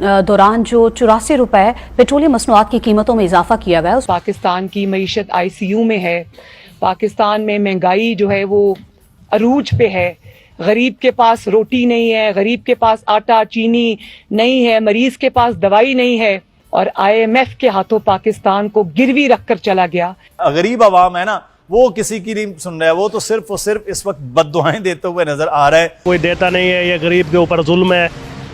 दौरान जो 84 रुपए पेट्रोलियम मसनूआत की कीमतों में इजाफा किया गया। पाकिस्तान की मईशत ICU में है, पाकिस्तान में महंगाई जो है वो अरूज पे है, गरीब के पास रोटी नहीं है, गरीब के पास आटा चीनी नहीं है, मरीज के पास दवाई नहीं है और IMF के हाथों पाकिस्तान को गिरवी रख कर चला गया। गरीब आवाम है ना, वो किसी की नहीं सुन रहा है, वो तो सिर्फ और सिर्फ इस वक्त बद्दुआएं देते हुए नजर आ रहा है। कोई देता नहीं है, ये गरीब के ऊपर जुल्म है।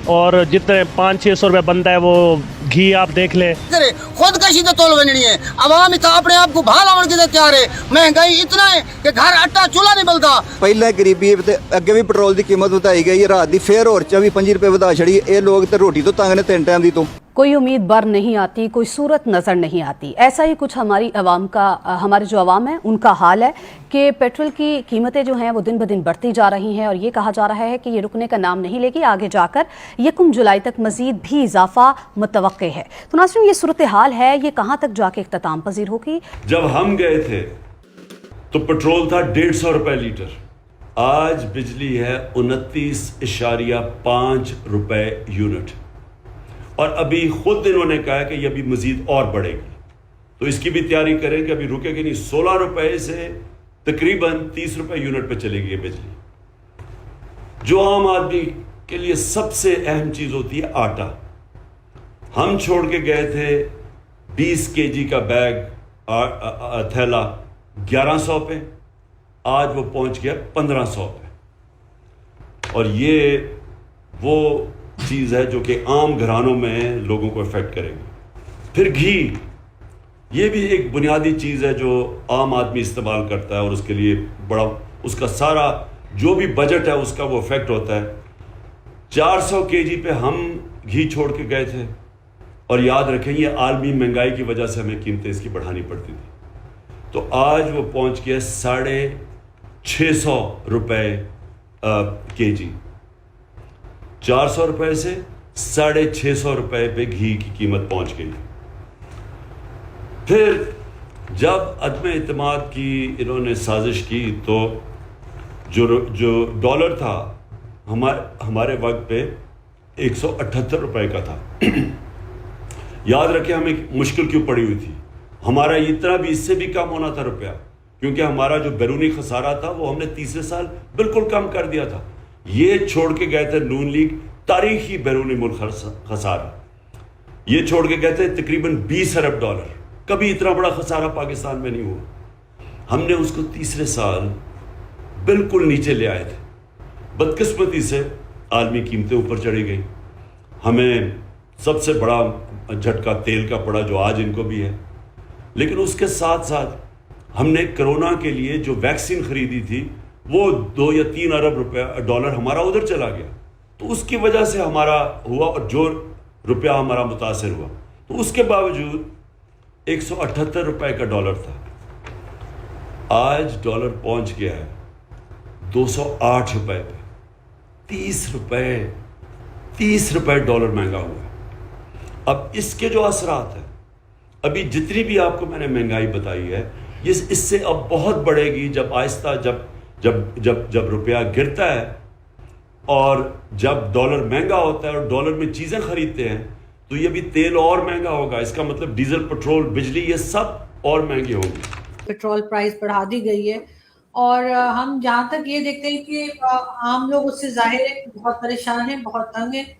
और जितने 500-600 रुपए बनता है वो घी आप देख लें। खुदकशी तो तोल बननी है, आवाम इतना अपने आप को भाला बन के तैयार है। महंगाई इतना है कि घर आटा चूल्हा नहीं मिलता। पहले गरीबी अगे भी पेट्रोल की कीमत बताई गई, रात की फेर और 24-25 रुपए वधा छड़ी। ये लोग तो रोटी तो तंग ने 3 टाइम दी। तो कोई उम्मीद बर नहीं आती, कोई सूरत नज़र नहीं आती। ऐसा ही कुछ हमारे जो अवाम है उनका हाल है कि पेट्रोल की कीमतें जो हैं वो दिन ब दिन बढ़ती जा रही हैं और ये कहा जा रहा है कि ये रुकने का नाम नहीं लेगी, आगे जाकर 1 जुलाई तक मजीद भी इजाफा मुतवक्के है। तो नाज़रीन, ये सूरत हाल है, ये कहाँ तक जाके इख्तिताम पजीर होगी? जब हम गए थे तो पेट्रोल था 150 रुपए लीटर, आज बिजली है 29.5 रुपए यूनिट। और अभी खुद इन्होंने कहा है कि ये अभी मजीद और बढ़ेगी, तो इसकी भी तैयारी करें कि अभी रुकेगी नहीं। 16 रुपए से तकरीबन 30 रुपए यूनिट पे चलेगी ये बिजली। जो आम आदमी के लिए सबसे अहम चीज होती है आटा, हम छोड़ के गए थे 20 केजी का बैग थैला 1100 पे, आज वो पहुंच गया 1500 पे। और ये वो चीज़ है जो कि आम घरानों में लोगों को इफेक्ट करेगी। फिर घी, ये भी एक बुनियादी चीज़ है जो आम आदमी इस्तेमाल करता है और उसके लिए बड़ा उसका सारा जो भी बजट है उसका वो इफेक्ट होता है। 400 केजी पे हम घी छोड़ के गए थे और याद रखें ये आलमी महंगाई की वजह से हमें कीमतें इसकी बढ़ानी पड़ती थी। तो आज वो पहुंच गया 650 रुपए केजी। 400 रुपए से 650 रुपए पे घी की कीमत पहुंच गई। फिर जब अदम इत्तेमाद की इन्होंने साजिश की तो जो डॉलर था हमारे वक्त पे 178 रुपए का था। याद रखें हमें मुश्किल क्यों पड़ी हुई थी, हमारा इतना भी इससे भी कम होना था रुपया, क्योंकि हमारा जो बैरूनी खसारा था वो हमने तीसरे साल बिल्कुल कम कर दिया था। ये छोड़ के गए थे नून लीग तारीखी बैरूनी मुल्क खसारा, ये छोड़ के गए थे तकरीबन 20 अरब डॉलर। कभी इतना बड़ा खसारा पाकिस्तान में नहीं हुआ। हमने उसको तीसरे साल बिल्कुल नीचे ले आए थे। बदकिस्मती से आलमी कीमतें ऊपर चढ़ी गई। हमें सबसे बड़ा झटका तेल का पड़ा जो आज इनको भी है। लेकिन उसके साथ साथ हमने कोरोना के लिए जो वैक्सीन खरीदी थी वो 2 या 3 अरब डॉलर हमारा उधर चला गया, तो उसकी वजह से हमारा हुआ और जो रुपया हमारा मुतासर हुआ। तो उसके बावजूद 178 रुपए का डॉलर था, आज डॉलर पहुंच गया है 208 रुपए पे। 30 रुपए डॉलर महंगा हुआ है। अब इसके जो असरात हैं, अभी जितनी भी आपको मैंने महंगाई बताई है ये इससे अब बहुत बढ़ेगी जब आहिस्ता जब रुपया गिरता है और जब डॉलर महंगा होता है और डॉलर में चीजें खरीदते हैं तो ये भी तेल और महंगा होगा। इसका मतलब डीजल, पेट्रोल, बिजली ये सब और महंगे होंगे। पेट्रोल प्राइस बढ़ा दी गई है और हम जहाँ तक ये देखते हैं कि आम लोग उससे जाहिर है बहुत परेशान हैं, बहुत तंग हैं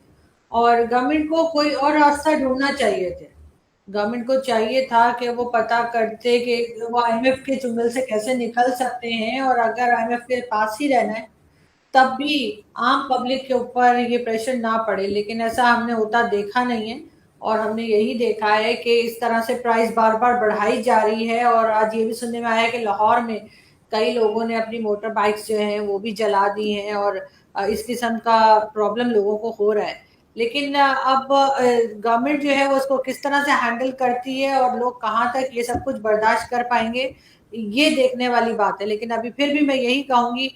और गवर्नमेंट को कोई और रास्ता ढूंढना चाहिए थे। गवर्नमेंट को चाहिए था कि वो पता करते कि वो IMF के चुंगल से कैसे निकल सकते हैं और अगर IMF के पास ही रहना है तब भी आम पब्लिक के ऊपर ये प्रेशर ना पड़े, लेकिन ऐसा हमने होता देखा नहीं है। और हमने यही देखा है कि इस तरह से प्राइस बार बार बढ़ाई जा रही है। और आज ये भी सुनने में आया कि लाहौर में कई लोगों ने अपनी मोटर बाइक्स जो हैं वो भी जला दी हैं और इस किस्म का प्रॉब्लम लोगों को हो रहा है। लेकिन अब गवर्नमेंट जो है वो उसको किस तरह से हैंडल करती है और लोग कहाँ तक ये सब कुछ बर्दाश्त कर पाएंगे, ये देखने वाली बात है। लेकिन अभी फिर भी मैं यही कहूँगी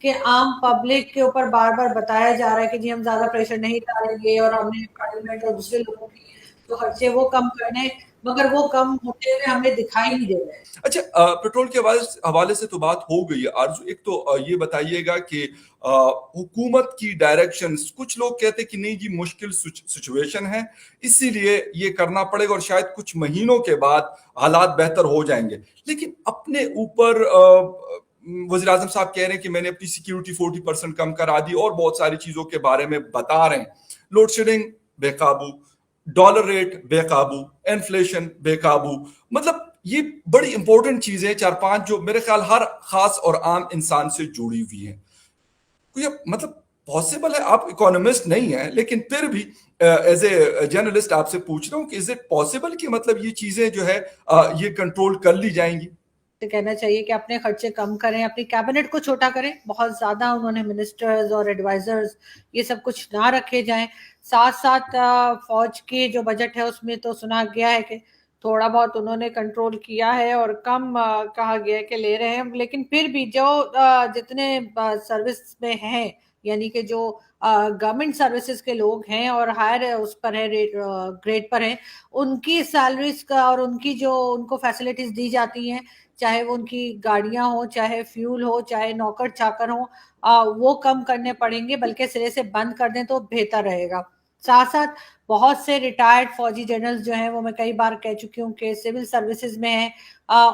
कि आम पब्लिक के ऊपर बार बार बताया जा रहा है कि जी हम ज़्यादा प्रेशर नहीं डालेंगे और हमने पार्लियामेंट और दूसरे लोगों की जो खर्चे वो कम करने, मगर वो कम होते हुए हमें दिखाई नहीं दे रहे हैं। अच्छा, पेट्रोल के हवाले से तो बात हो गई है। आरजू, एक तो ये बताइएगा कि हुकूमत की डायरेक्शंस, कुछ लोग कहते हैं कि नहीं जी मुश्किल सिचुएशन है, इसीलिए ये करना पड़ेगा और शायद कुछ महीनों के बाद हालात बेहतर हो जाएंगे, लेकिन अपने ऊपर वज़ीर आज़म साहब कह रहे हैं कि मैंने अपनी सिक्योरिटी 40% कम करा दी और बहुत सारी चीजों के बारे में बता रहे हैं। लोड शेडिंग बेकाबू, डॉलर रेट बेकाबू, इन्फ्लेशन बेकाबू, मतलब ये बड़ी इंपॉर्टेंट चीजें हैं, 4-5 जो मेरे ख्याल हर खास और आम इंसान से जुड़ी हुई हैं। ये मतलब पॉसिबल है? आप इकोनॉमिस्ट नहीं हैं, लेकिन फिर भी एज ए जर्नलिस्ट आपसे पूछ रहा हूँ कि इज इट पॉसिबल कि मतलब ये चीजें जो है ये कंट्रोल कर ली जाएंगी? तो कहना चाहिए कि अपने खर्चे कम करें, अपनी कैबिनेट को छोटा करें, बहुत ज्यादा उन्होंने मिनिस्टर्स और एडवाइजर्स ये सब कुछ ना रखे जाएं। साथ साथ फौज के जो बजट है उसमें तो सुना गया है कि थोड़ा बहुत उन्होंने कंट्रोल किया है और कम कहा गया है कि ले रहे हैं, लेकिन फिर भी जो जितने सर्विस में हैं, यानी कि जो गवर्नमेंट सर्विसेज के लोग हैं और हायर उस पर है ग्रेड पर हैं, उनकी सैलरीज का और उनकी जो उनको फैसिलिटीज दी जाती हैं, चाहे वो उनकी गाड़ियां हो, चाहे फ्यूल हो, चाहे नौकर चाकर हो, वो कम करने पड़ेंगे, बल्कि सिरे से बंद कर दें तो बेहतर रहेगा। साथ साथ बहुत से रिटायर्ड फौजी जनरल्स जो हैं, वो मैं कई बार कह चुकी हूँ कि सिविल सर्विसेज में हैं,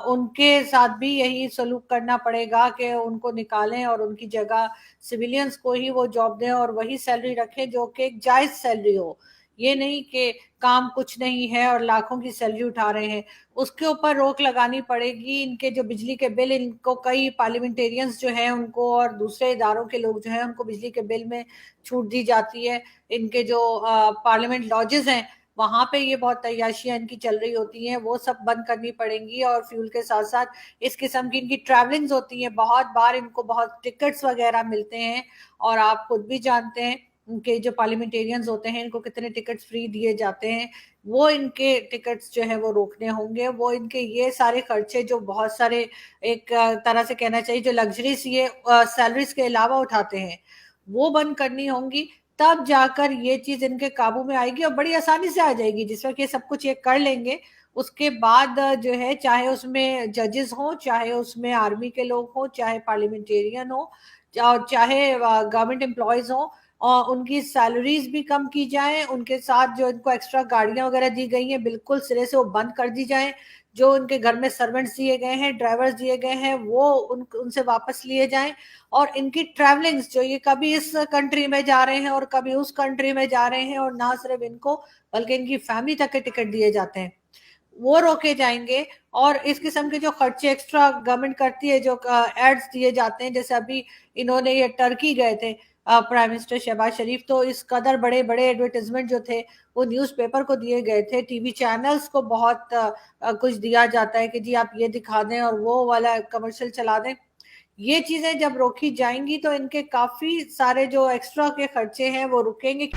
उनके साथ भी यही सलूक करना पड़ेगा कि उनको निकालें और उनकी जगह सिविलियंस को ही वो जॉब दें और वही सैलरी रखें जो कि एक जायज सैलरी हो। ये नहीं कि काम कुछ नहीं है और लाखों की सैलरी उठा रहे हैं। उसके ऊपर रोक लगानी पड़ेगी। इनके जो बिजली के बिल, इनको कई पार्लियामेंटेरियंस जो हैं उनको और दूसरे इदारों के लोग जो हैं उनको बिजली के बिल में छूट दी जाती है। इनके जो पार्लियामेंट लॉजेस हैं वहां पे ये बहुत तैयाशियां इनकी चल रही होती हैं, वो सब बंद करनी पड़ेंगी। और फ्यूल के साथ साथ इस किस्म की इनकी ट्रैवलिंग्स होती हैं, बहुत बार इनको बहुत टिकट्स वगैरह मिलते हैं और आप खुद भी जानते हैं उनके जो पार्लियामेंटेरियंस होते हैं इनको कितने टिकट्स फ्री दिए जाते हैं। वो इनके टिकट्स जो है वो रोकने होंगे। वो इनके ये सारे खर्चे जो बहुत सारे एक तरह से कहना चाहिए जो लग्जरीज ये सैलरीज के अलावा उठाते हैं, वो बंद करनी होंगी। तब जाकर ये चीज इनके काबू में आएगी और बड़ी आसानी से आ जाएगी। जिस वक्त ये सब कुछ ये कर लेंगे, उसके बाद जो है चाहे उसमें जजेस हो, चाहे उसमें आर्मी के लोग हो, चाहे पार्लियामेंटेरियन हो, और चाहे गवर्नमेंट एम्प्लॉयज हो, और उनकी सैलरीज भी कम की जाए। उनके साथ जो इनको एक्स्ट्रा गाड़ियां वगैरह दी गई हैं बिल्कुल सिरे से वो बंद कर दी जाए। जो उनके घर में सर्वेंट्स दिए गए हैं, ड्राइवर्स दिए गए हैं, वो उनसे वापस लिए जाएं। और इनकी ट्रैवलिंग्स जो ये कभी इस कंट्री में जा रहे हैं और कभी उस कंट्री में जा रहे हैं, और ना सिर्फ इनको बल्कि इनकी फैमिली तक के टिकट दिए जाते हैं, वो रोके जाएंगे। और इस किस्म के जो खर्चे एक्स्ट्रा गवर्नमेंट करती है, जो एड्स दिए जाते हैं, जैसे अभी इन्होंने ये टर्की गए थे प्राइम मिनिस्टर शहबाज शरीफ, तो इस कदर बड़े बड़े एडवर्टाइजमेंट जो थे वो न्यूज़पेपर को दिए गए थे, टीवी चैनल्स को बहुत कुछ दिया जाता है कि जी आप ये दिखा दें और वो वाला कमर्शियल चला दें। ये चीजें जब रोकी जाएंगी तो इनके काफी सारे जो एक्स्ट्रा के खर्चे हैं वो रुकेंगे।